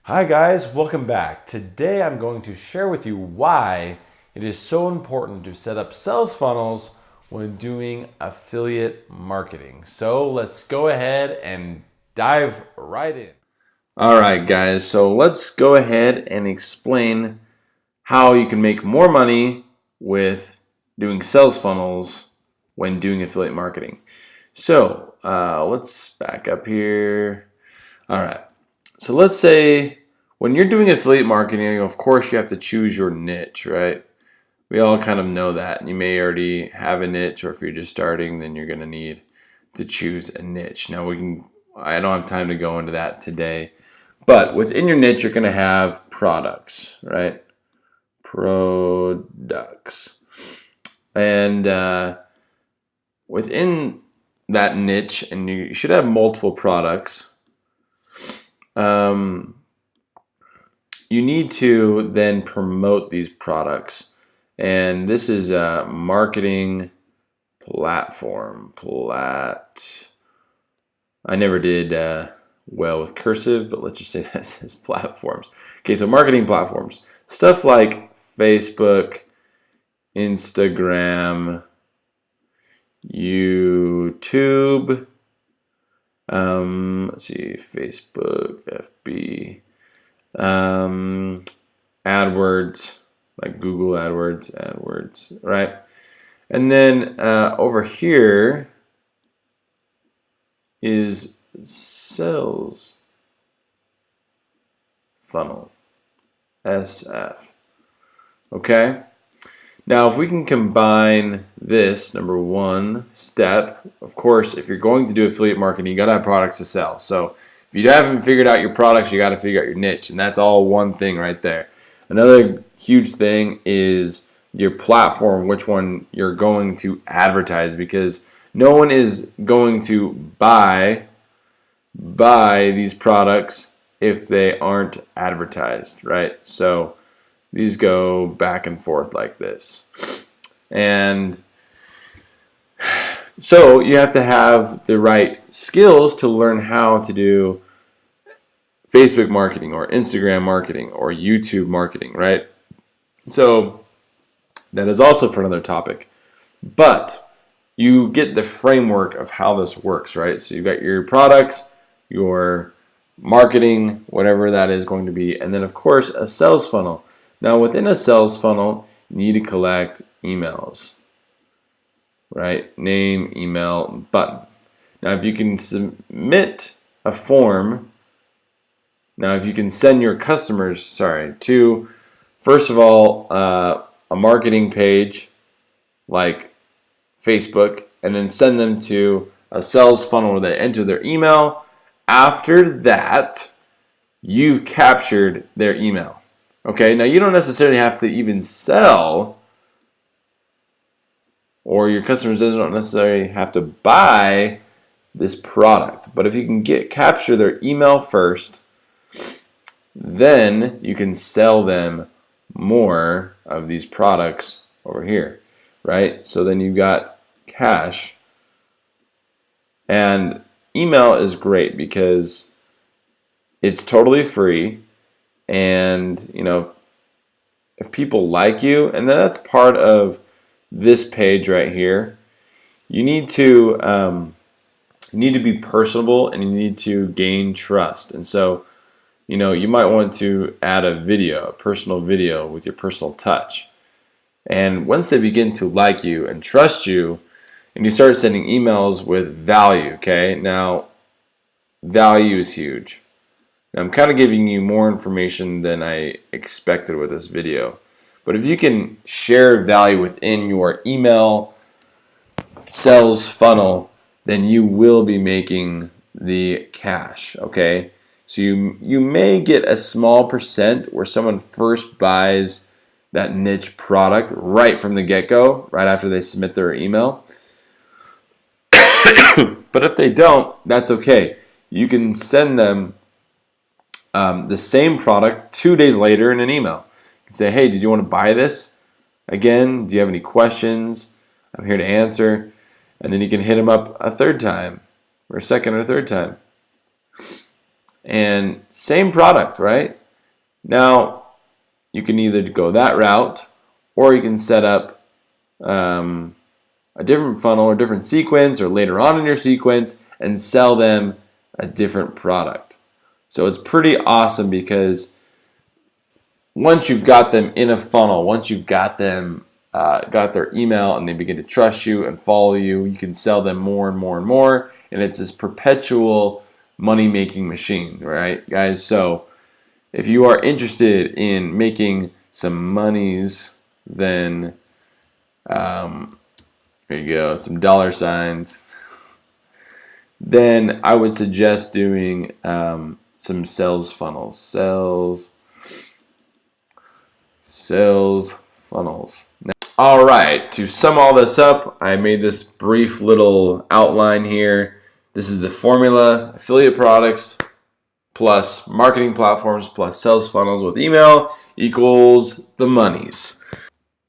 Hi guys, welcome back. Today I'm going to share with you why it is so important to set up sales funnels when doing affiliate marketing. So let's go ahead and dive right in. All right guys, so let's go ahead and explain how you can make more money with doing sales funnels when doing affiliate marketing. So let's back up here. All right. So let's say when you're doing affiliate marketing, of course you have to choose your niche, right? We all kind of know that. You may already have a niche, or if you're just starting, then you're going to need to choose a niche. Now I don't have time to go into that today, but within your niche, you're going to have products, right? Products. And within that niche, and you should have multiple products, you need to then promote these products. And this is a marketing platform. I never did well with cursive, but let's just say that says platforms. Okay, so marketing platforms. Stuff like Facebook, Instagram, YouTube, let's see, Facebook, FB, AdWords, like Google AdWords, right? And then over here is sales funnel, SF. Okay? Now, if we can combine this, number one step, of course, if you're going to do affiliate marketing, you got to have products to sell. So if you haven't figured out your products, you got to figure out your niche, and that's all one thing right there. Another huge thing is your platform, which one you're going to advertise, because no one is going to buy these products if they aren't advertised, right? So these go back and forth like this. And so you have to have the right skills to learn how to do Facebook marketing or Instagram marketing or YouTube marketing, right? So that is also for another topic. But you get the framework of how this works, right? So you've got your products, your marketing, whatever that is going to be, and then of course a sales funnel. Now within a sales funnel, you need to collect emails, right? Name, email, button. Now if you can submit a form, now if you can send your customers, to, first of all, a marketing page like Facebook, and then send them to a sales funnel where they enter their email. After that, you've captured their email. Okay, now you don't necessarily have to even sell, or your customers don't necessarily have to buy this product. But if you can capture their email first, then you can sell them more of these products over here, right? So then you've got cash. And email is great because it's totally free. And if people like you, and that's part of this page right here, you need to be personable, and you need to gain trust. And so you might want to add a personal video with your personal touch. And once they begin to like you and trust you, and you start sending emails with value, okay? Now, value is huge. Now, I'm kind of giving you more information than I expected with this video. But if you can share value within your email sales funnel, then you will be making the cash, okay? So you may get a small percent where someone first buys that niche product right from the get-go, right after they submit their email. But if they don't, that's okay. You can send them the same product 2 days later in an email. You can say, hey, did you want to buy this? Again, do you have any questions? I'm here to answer. And then you can hit them up a third time, or a second or third time. And same product, right? Now, you can either go that route, or you can set up a different funnel or different sequence, or later on in your sequence, and sell them a different product. So it's pretty awesome, because once you've got them in a funnel, once you've got them got their email and they begin to trust you and follow you, you can sell them more and more and more, and it's this perpetual money-making machine, right, guys? So if you are interested in making some monies, then there you go, some dollar signs, then I would suggest doing some sales funnels. Sales funnels. All right, to sum all this up, I made this brief little outline here. This is the formula: affiliate products plus marketing platforms plus sales funnels with email equals the monies.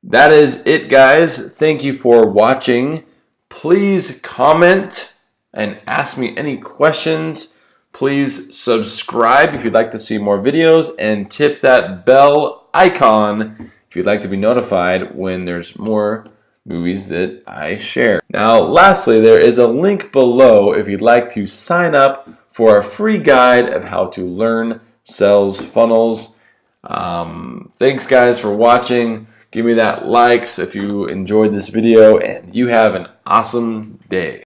That is it, guys. Thank you for watching. Please comment and ask me any questions. Please subscribe if you'd like to see more videos, and tip that bell icon if you'd like to be notified when there's more movies that I share. Now, lastly, there is a link below if you'd like to sign up for a free guide of how to learn sales funnels. Thanks, guys, for watching. Give me that likes if you enjoyed this video, and you have an awesome day.